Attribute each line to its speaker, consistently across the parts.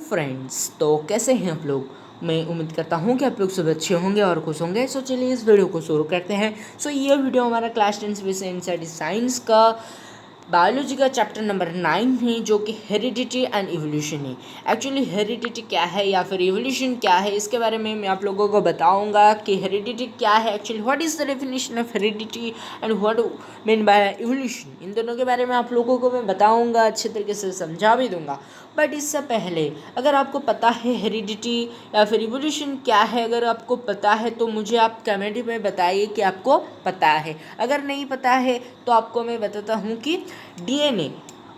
Speaker 1: Friends, तो कैसे हैं आप लोग। मैं उम्मीद करता हूँ कि आप लोग सब अच्छे होंगे और खुश होंगे। सो चलिए इस वीडियो को शुरू करते हैं। सो ये वीडियो हमारा क्लास 10 विषय इनसाइड साइंस का बायोलॉजी का चैप्टर नंबर 9 है, जो कि हेरिडिटी एंड इवोल्यूशन है। एक्चुअली हेरिडिटी क्या है या फिर इवोल्यूशन क्या है, इसके बारे में मैं आप लोगों को बताऊंगा कि हेरिडिटी क्या है, actually what is the definition of heredity and what mean by evolution. इन दोनों के बारे में आप लोगों को मैं बताऊंगा, अच्छे तरीके से समझा भी दूंगा। बट इससे पहले अगर आपको पता है हेरिडिटी या फिर इवोल्यूशन क्या है, अगर आपको पता है तो मुझे आप कमेंट में बताइए कि आपको पता है। अगर नहीं पता है तो आपको मैं बताता हूँ कि डीएनए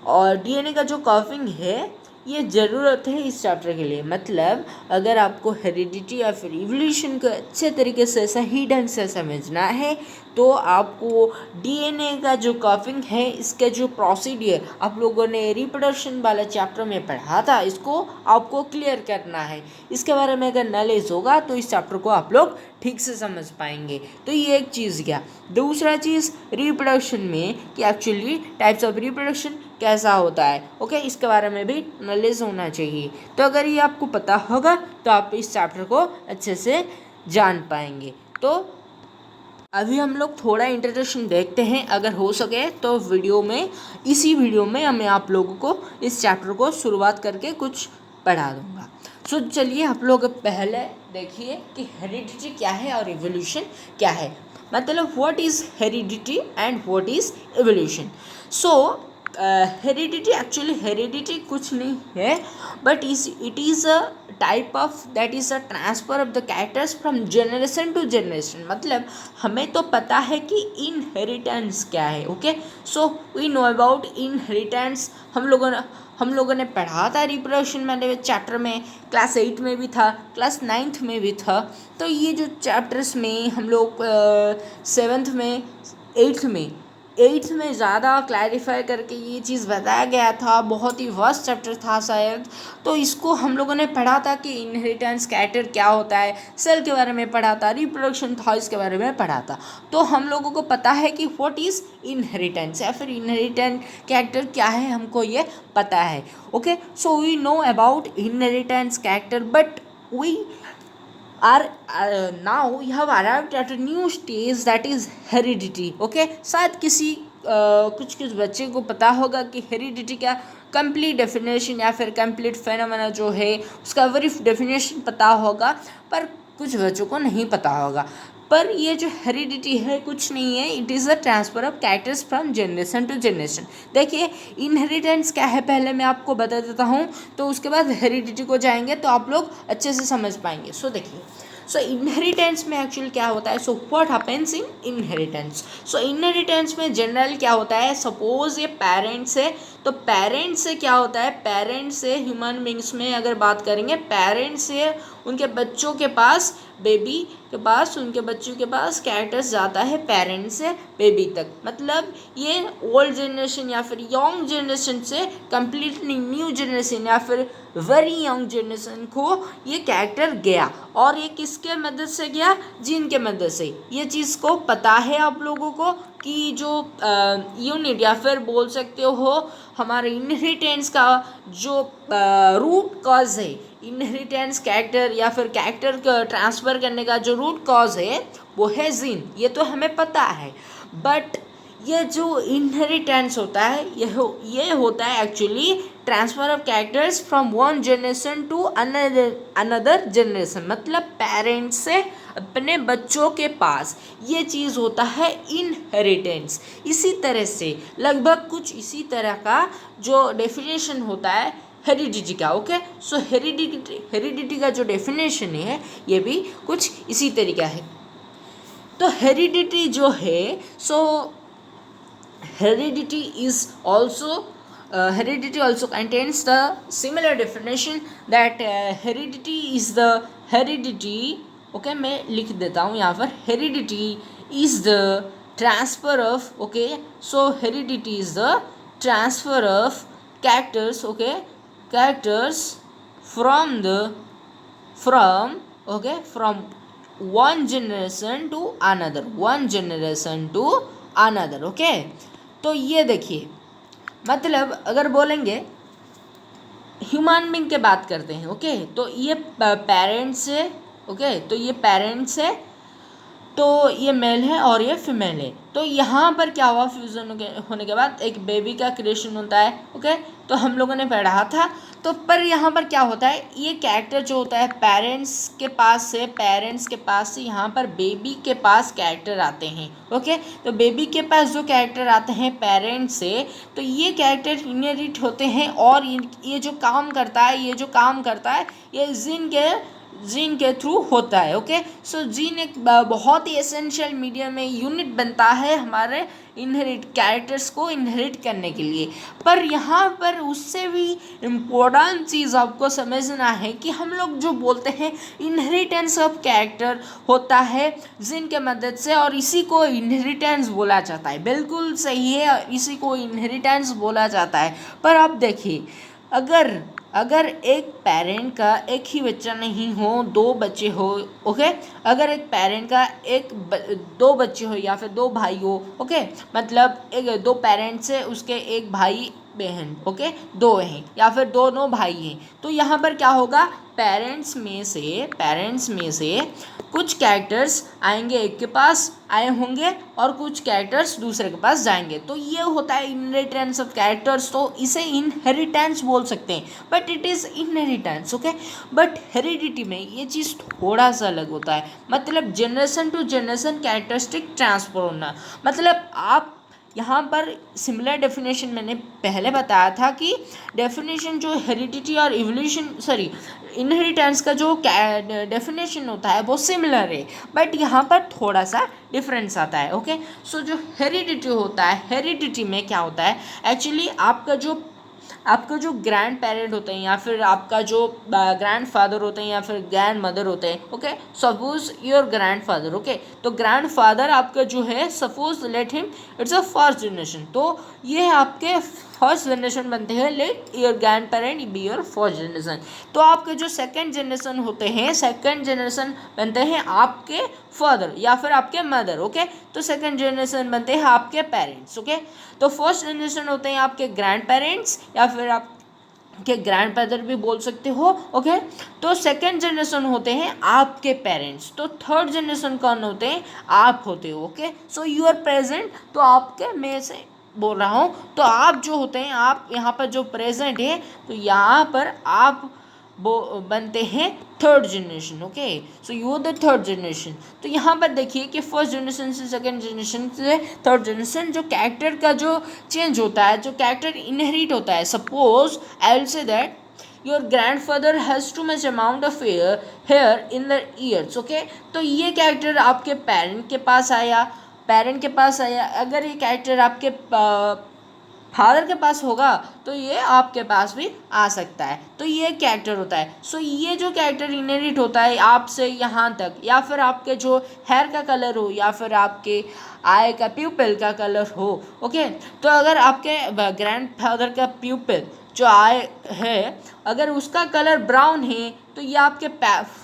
Speaker 1: और डीएनए का जो कॉपिंग है ये ज़रूरत है इस चैप्टर के लिए। मतलब अगर आपको हेरिडिटी या फिर इवोल्यूशन को अच्छे तरीके से सही ढंग से समझना है तो आपको डीएनए का जो कॉपिंग है, इसके जो प्रोसीडियर आप लोगों ने रिप्रोडक्शन वाला चैप्टर में पढ़ा था, इसको आपको क्लियर करना है। इसके बारे में अगर नॉलेज होगा तो इस चैप्टर को आप लोग ठीक से समझ पाएंगे। तो ये एक चीज़ गया। दूसरा चीज़ रिप्रोडक्शन में कि एक्चुअली टाइप्स ऑफ रिप्रोडक्शन कैसा होता है, ओके, इसके बारे में भी नॉलेज होना चाहिए। तो अगर ये आपको पता होगा तो आप इस चैप्टर को अच्छे से जान पाएंगे। तो अभी हम लोग थोड़ा इंट्रोडक्शन देखते हैं, अगर हो सके तो इसी वीडियो में मैं आप लोगों को इस चैप्टर को शुरुआत करके कुछ पढ़ा दूंगा। सो चलिए आप लोग पहले देखिए कि हेरिडिटी क्या है और इवोल्यूशन क्या है। मतलब what is heredity and what is evolution. So heredity, actually heredity कुछ नहीं है, but it is a type of that is a transfer of the characters from generation to generation. मतलब हमें तो पता है कि इनहेरिटेंस क्या है, okay. So we know about inheritance. हम लोगों ने पढ़ा था रिप्रोडक्शन वाले चैप्टर में, क्लास 8 में भी था, क्लास 9th में भी था। तो ये जो चैप्टर्स में हम लोग 7th में 8th में ज़्यादा क्लैरिफाई करके ये चीज़ बताया गया था। बहुत ही वास्ट चैप्टर था शायद। तो इसको हम लोगों ने पढ़ा था कि इनहेरिटेंस कैरेक्टर क्या होता है, सेल के बारे में पढ़ा था, रिप्रोडक्शन था इसके बारे में पढ़ा था। तो हम लोगों को पता है कि व्हाट इज़ इनहेरिटेंस या फिर इनहेरिटेंट कैरेक्टर क्या है, हमको ये पता है, okay. So we know about inheritance character, but we now we have arrived at a new stage that is heredity, okay। शायद कुछ बच्चे को पता होगा कि हेरिडिटी क्या कंप्लीट डेफिनेशन या फिर कंप्लीट फेनोमेना जो है उसका ब्रीफ डेफिनेशन पता होगा, पर कुछ बच्चों को नहीं पता होगा। पर ये जो हेरिडिटी है कुछ नहीं है, it is a transfer of characters from generation to generation. देखिए इनहेरिटेंस क्या है पहले मैं आपको बता देता हूँ, तो उसके बाद हेरिडिटी को जाएंगे तो आप लोग अच्छे से समझ पाएंगे। सो देखिए, सो इनहेरिटेंस में एक्चुअली क्या होता है, so what happens in inheritance. So inheritance में जनरल क्या होता है, सपोज ये पेरेंट्स है, तो पेरेंट्स से क्या होता है, पेरेंट्स से ह्यूमन बींग्स में अगर बात करेंगे, पेरेंट्स से उनके बच्चों के पास, बेबी के पास, उनके बच्चों के पास कैरेक्टर्स जाता है पेरेंट्स से बेबी तक। मतलब ये ओल्ड जनरेशन या फिर यंग जनरेशन से कम्प्लीटली न्यू जनरेशन या फिर वेरी यंग जनरेशन को ये कैरेक्टर गया, और ये किसके मदद से गया, जीन के मदद से। ये चीज़ को पता है आप लोगों को कि जो यूनिट या फिर बोल सकते हो हमारे इनहेरिटेंस का जो रूट कॉज है, इनहेरिटेंस कैरेक्टर या फिर कैरेक्टर का ट्रांसफ़र करने का जो रूट कॉज है वो है जीन, ये तो हमें पता है। बट ये जो इनहेरिटेंस होता है ये होता है actually transfer of characters from one generation to another generation. मतलब पेरेंट्स से अपने बच्चों के पास ये चीज़ होता है इनहेरिटेंस। इसी तरह से लगभग कुछ इसी तरह का जो डेफिनेशन होता है हेरिडिटी का, ओके। सो हेरिडिटी का जो डेफिनेशन है ये भी कुछ इसी तरीका है। तो हेरिडिटी जो है, सो heredity also contains the similar definition that heredity, okay, मैं लिख देता हूँ यहाँ पर, heredity is the transfer of, okay, so heredity is the transfer of characters, okay, characters from one generation to another, okay। तो ये देखिए, मतलब अगर बोलेंगे ह्यूमन बींग के बात करते हैं। ओके, तो ये पेरेंट्स है। ओके, तो ये पेरेंट्स है, तो ये मेल है और ये फीमेल है। तो यहाँ पर क्या हुआ, फ्यूज़न होने के बाद एक बेबी का क्रिएशन होता है। ओके, तो हम लोगों ने पढ़ा था। तो पर यहाँ पर क्या होता है, ये कैरेक्टर जो होता है पेरेंट्स के पास से यहाँ पर बेबी के पास कैरेक्टर आते हैं। ओके, तो बेबी के पास जो कैरेक्टर आते हैं पेरेंट्स से, तो ये कैरेक्टर इनहेरिट होते हैं और ये जो काम करता है ये जीन के थ्रू होता है। ओके, सो जीन एक बहुत ही एसेंशियल मीडियम में यूनिट बनता है हमारे कैरेक्टर्स को इनहेरिट करने के लिए। पर यहाँ पर उससे भी इम्पोर्टेंट चीज़ आपको समझना है कि हम लोग जो बोलते हैं इनहेरिटेंस ऑफ कैरेक्टर होता है जीन के मदद से, और इसी को इनहेरिटेंस बोला जाता है। बिल्कुल सही है, इसी को इनहेरिटेंस बोला जाता है। पर आप देखिए, अगर एक पेरेंट का एक ही बच्चा नहीं हो, दो बच्चे हो। ओके, अगर एक पेरेंट का दो बच्चे हो या फिर दो भाई हो। ओके, मतलब दो पेरेंट्स है, उसके एक भाई बहन, ओके, दो हैं या फिर दोनों भाई हैं, तो यहाँ पर क्या होगा, पेरेंट्स में से कुछ कैरेक्टर्स आएंगे, एक के पास आए होंगे और कुछ कैरेक्टर्स दूसरे के पास जाएंगे। तो ये होता है इनहेरिटेंस ऑफ कैरेक्टर्स। तो इसे इनहेरिटेंस बोल सकते हैं, but it is inheritance. Okay, but heredity में ये चीज़ थोड़ा सा अलग होता है। मतलब generation to generation characteristic transfer होना। मतलब आप यहाँ पर सिमिलर डेफिनेशन मैंने पहले बताया था कि डेफिनेशन जो हेरिडिटी और इनहेरिटेंस का जो डेफिनेशन होता है वो सिमिलर है, बट यहाँ पर थोड़ा सा डिफरेंस आता है। ओके, सो जो हेरिडिटी होता है, हेरिडिटी में क्या होता है, एक्चुअली आपका जो ग्रैंड पेरेंट होते हैं या फिर आपका जो ग्रैंड फादर होते हैं या फिर ग्रैंड मदर होते हैं। Okay, suppose your grand father. Okay, तो ग्रैंड फादर आपका जो है, suppose let him it's a first generation, तो ये आपके फर्स्ट जनरेशन बनते हैं। Let your grand parent be your first generation. तो आपके जो सेकेंड जनरेशन होते हैं, सेकेंड जनरेशन बनते हैं आपके फादर या फिर आपके मदर। ओके, तो सेकेंड जनरेशन बनते हैं आपके पेरेंट्स। ओके, तो फर्स्ट जनरेशन होते हैं आपके ग्रैंड पेरेंट्स या फिर आप के ग्रैंड फादर भी बोल सकते हो। ओके, तो सेकेंड जनरेशन होते हैं आपके पेरेंट्स। तो थर्ड जनरेशन कौन होते हैं, आप होते हो। Okay, so you are present, तो आपके में से बोल रहा हूँ, तो आप जो होते हैं, आप यहाँ पर जो प्रेजेंट है, तो यहाँ पर आप वो बनते हैं third generation. Okay, so you are the third generation. तो यहाँ पर देखिए कि फर्स्ट जनरेशन से सेकेंड जनरेशन से थर्ड जनरेशन जो कैरेक्टर का जो चेंज होता है, जो कैरेक्टर इनहेरिट होता है। Suppose I will say that your grand father has too much amount of here in the years. Okay, तो ये कैरेक्टर आपके पेरेंट के पास आया। अगर ये कैरेक्टर आपके फादर के पास होगा तो ये आपके पास भी आ सकता है। तो ये कैरेक्टर होता है। सो ये जो कैरेक्टर इनहेरिट होता है आपसे यहाँ तक, या फिर आपके जो हेयर का कलर हो या फिर आपके आई का प्यूपिल का कलर हो। ओके, तो अगर आपके ग्रैंड फादर का प्यूपिल जो आई है, अगर उसका कलर ब्राउन है, तो ये आपके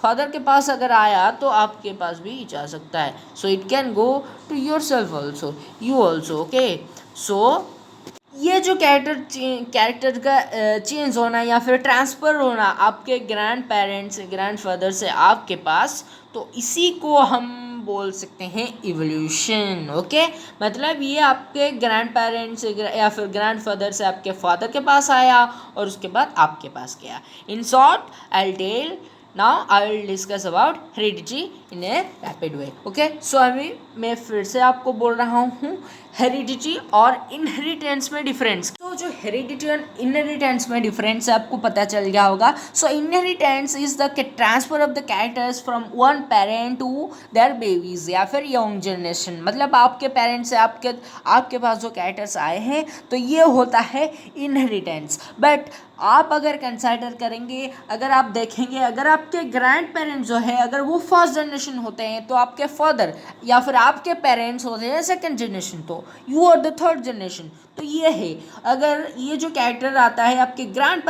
Speaker 1: फादर के पास अगर आया तो आपके पास भी जा सकता है। So it can go to your self also, you also. Okay, so ये जो कैरेक्टर का चेंज होना या फिर ट्रांसफ़र होना आपके ग्रैंड पेरेंट्स से, ग्रैंड फादर से आपके पास, तो इसी को हम बोल सकते हैं इवोल्यूशन। ओके, मतलब ये आपके ग्रैंड पेरेंट्स से या फिर ग्रैंड फादर से आपके फादर के पास आया और उसके बाद आपके पास गया। In short I tell now I will discuss about heredity in a rapid way. Okay, so अभी मैं फिर से आपको बोल रहा हूँ हेरिडिटी और इनहेरिटेंस में डिफरेंस। तो जो हेरिडिटी और इनहेरिटेंस में डिफरेंस है आपको पता चल गया होगा। So inheritance is the transfer of the characters from one parent to their babies या फिर यंग जनरेशन। मतलब आपके पेरेंट्स से आपके पास जो कैरेक्टर्स आए हैं, तो ये होता है इनहेरिटेंस। बट आप अगर कंसिडर करेंगे, अगर आप देखेंगे, अगर आपके ग्रैंड पेरेंट्स जो है अगर वो फर्स्ट जनरेशन होते हैं, तो आपके फादर या फिर आपके पेरेंट्स होते हैं सेकंड जनरेशन, तो you are the third generation. तो ये है, अगर ये जो कैरेक्टर आता है आपके ग्रैंड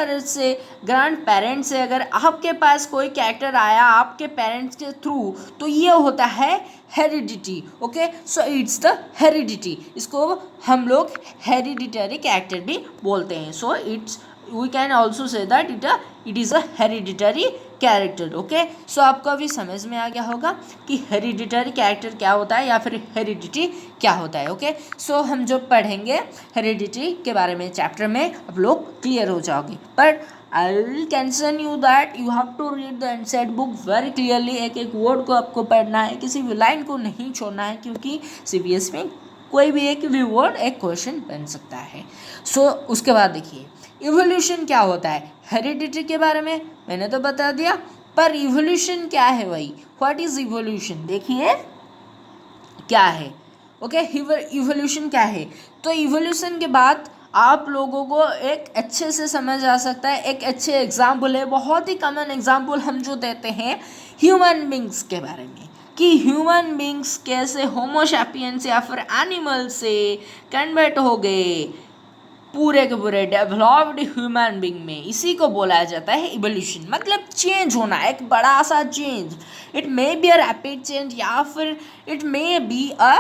Speaker 1: पेरेंट्स से अगर आपके पास कोई कैरेक्टर आया आपके पेरेंट्स के थ्रू, तो ये होता है heredity. Okay, so it's the heredity. इसको हम लोग हेरिडिटरी कैरेक्टर भी बोलते हैं। So it's we can also say that it is a hereditary character. Okay, so आपको अभी समझ में आ गया होगा कि हेरिडिटरी कैरेक्टर क्या होता है या फिर हेरिडिटी क्या होता है। ओके, सो हम जो पढ़ेंगे हेरिडिटी के बारे में चैप्टर में आप लोग क्लियर हो जाओगे, पर I will caution you that you have to read the NCERT book very clearly. एक एक वर्ड को आपको पढ़ना है, किसी भी लाइन को नहीं छोड़ना है, क्योंकि सीबीएस में कोई भी एक भी वर्ड एक क्वेश्चन बन सकता है। सो उसके बाद देखिए इवोल्यूशन क्या होता है। हेरिडिटी के बारे में मैंने तो बता दिया, पर इवोल्यूशन क्या है भाई, व्हाट इज इवोल्यूशन, देखिए क्या है। ओके, इवोल्यूशन क्या है, तो इवोल्यूशन के बाद आप लोगों को एक अच्छे से समझ आ सकता है। एक अच्छे एग्जाम्पल है, बहुत ही कॉमन एग्जाम्पल हम जो देते हैं ह्यूमन बींग्स के बारे में, कि ह्यूमन बींग्स कैसे होमोसैपियंस या फिर एनिमल से कन्वर्ट हो गए पूरे के पूरे डेवलप्ड ह्यूमन बींग में। इसी को बोला जाता है इवोल्यूशन, मतलब चेंज होना, एक बड़ा सा change. It may be a rapid change या फिर it may be a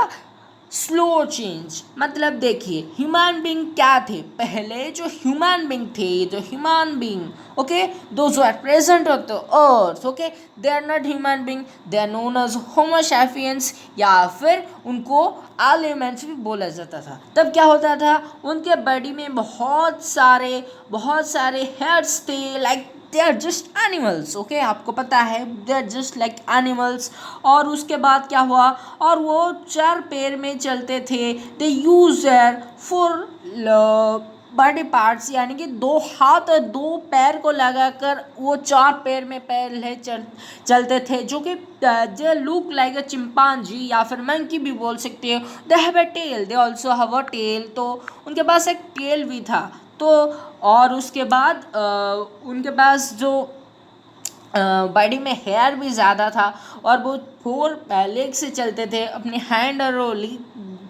Speaker 1: slow change. मतलब देखिए ह्यूमन बींग क्या थे पहले, जो ह्यूमन बींग थे, जो human being okay those are present on the earth, okay they are not human being, they are known as homo sapiens या फिर उनको एलिमेंट्स भी बोला जाता था। तब क्या होता था, उनके बॉडी में बहुत सारे हेयर्स थे, like they are just animals. Okay, आपको पता है they are just like animals. और उसके बाद क्या हुआ, और वो 4 पैर में चलते थे। They use there for body parts, यानी कि 2 हाथ और 2 पैर को लगाकर वो 4 पैर में पहले चलते थे, जो कि they look like a chimpanzee या फिर मंकी भी बोल सकते हो। They have a tail, they also have a tail, तो उनके पास एक टेल भी था। तो और उसके बाद उनके पास जो बॉडी में हेयर भी ज़्यादा था, और वो 4 लेग से चलते थे, अपने हैंड और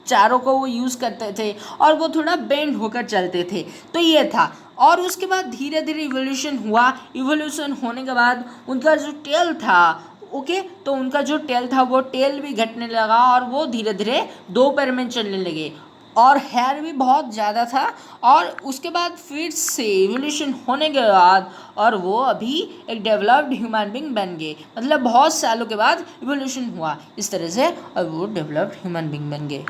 Speaker 1: चारों को वो यूज़ करते थे, और वो थोड़ा बेंड होकर चलते थे। तो ये था, और उसके बाद धीरे धीरे इवोल्यूशन हुआ। इवोल्यूशन होने के बाद उनका जो टेल था, ओके तो उनका जो टेल था वो टेल भी घटने लगा, और वो धीरे धीरे 2 पैर में चलने लगे, और हेयर भी बहुत ज़्यादा था। और उसके बाद फिर से इवोल्यूशन होने के बाद और वो अभी एक डेवलप्ड ह्यूमन बींग बन गए, मतलब बहुत सालों के बाद इवोल्यूशन हुआ इस तरह से, और वो डेवलप्ड ह्यूमन बींग बन गए।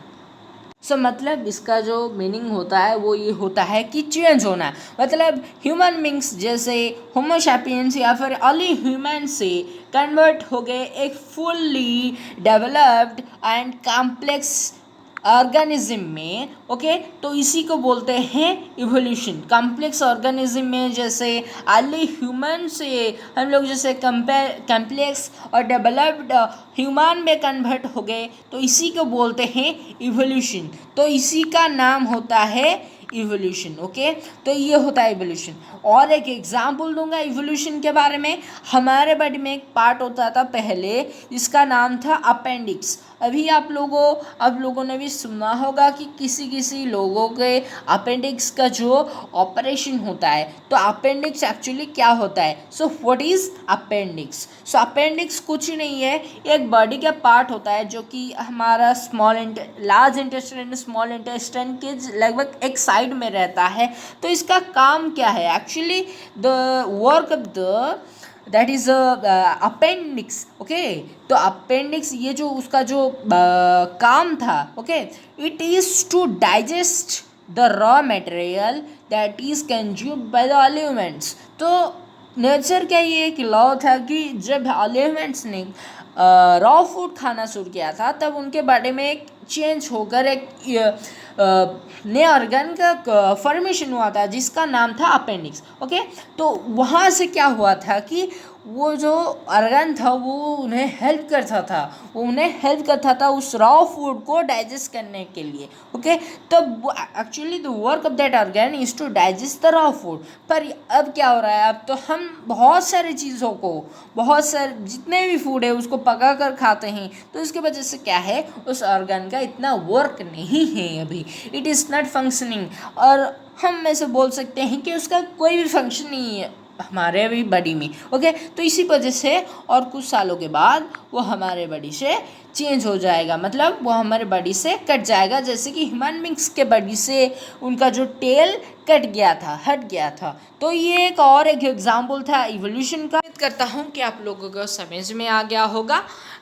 Speaker 1: सो मतलब इसका जो मीनिंग होता है वो ये होता है कि चेंज होना, मतलब ह्यूमन बींग्स जैसे होमो सैपियंस या फिर अर्ली ह्यूमन से कन्वर्ट हो गए एक fully developed and complex organism में। ओके, तो इसी को बोलते हैं इवोल्यूशन। कॉम्प्लेक्स ऑर्गेनिज्म में जैसे अर्ली ह्यूमन से हम लोग जैसे कॉम्प्लेक्स और डेवलप्ड ह्यूमन में कन्वर्ट हो गए, तो इसी को बोलते हैं इवोल्यूशन। तो इसी का नाम होता है इवोल्यूशन। ओके, तो ये होता है इवोल्यूशन। और एक एग्जाम्पल दूंगा इवोल्यूशन के बारे में। हमारे बॉडी में एक पार्ट होता था पहले, जिसका नाम था अपेंडिक्स। अभी आप लोगों ने भी सुना होगा कि किसी लोगों के अपेंडिक्स का जो ऑपरेशन होता है। तो अपेंडिक्स एक्चुअली क्या होता है, so what is appendix. So appendix कुछ ही नहीं है, एक बॉडी का पार्ट होता है जो कि हमारा लार्ज इंटेस्टाइन स्मॉल इंटेस्टाइन के लगभग एक साइड में रहता है। तो इसका काम क्या है actually, the work of the that is appendix. Okay, तो अपेंडिक्स ये जो उसका जो काम था, okay it is to digest the raw material that is consumed by the elements. तो नेचर का ये एक लॉ था कि जब एलिमेंट्स ने रॉ फूड खाना शुरू किया था, तब उनके बॉडी में एक चेंज होकर एक नए ऑर्गन का फॉर्मेशन हुआ था, जिसका नाम था अपेंडिक्स। ओके, तो वहाँ से क्या हुआ था कि वो जो ऑर्गन था वो उन्हें हेल्प करता था उस रॉ फूड को डाइजेस्ट करने के लिए। ओके, तो actually the work of that organ is to digest the raw food. पर अब क्या हो रहा है, अब तो हम बहुत सारी चीज़ों को, बहुत सारे जितने भी फूड है उसको पका कर खाते हैं, तो इसके वजह से क्या है, उस ऑर्गन का इतना वर्क नहीं है अभी, इट इज़ नॉट फंक्शनिंग। और हम में से बोल सकते हैं कि उसका कोई भी फंक्शन नहीं है हमारे भी बॉडी में। ओके, तो इसी वजह से और कुछ सालों के बाद वो हमारे बॉडी से चेंज हो जाएगा, मतलब वो हमारे बॉडी से कट जाएगा। जैसे कि ह्यूमन बींग्स के बॉडी से उनका जो टेल कट गया था, हट गया था। तो ये एक और एक एग्जाम्पल था इवोल्यूशन का। उम्मीद करता हूँ कि आप लोगों को समझ में आ गया होगा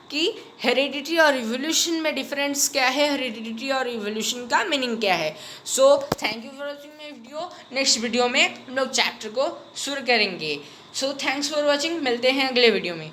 Speaker 1: कि हेरिडिटी और इवोल्यूशन में डिफरेंस क्या है, हेरिडिटी और इवोल्यूशन का मीनिंग क्या है। So thank you for watching my video. Next video में हम लोग चैप्टर को शुरू करेंगे। सो थैंक्स फॉर वॉचिंग, मिलते हैं अगले वीडियो में।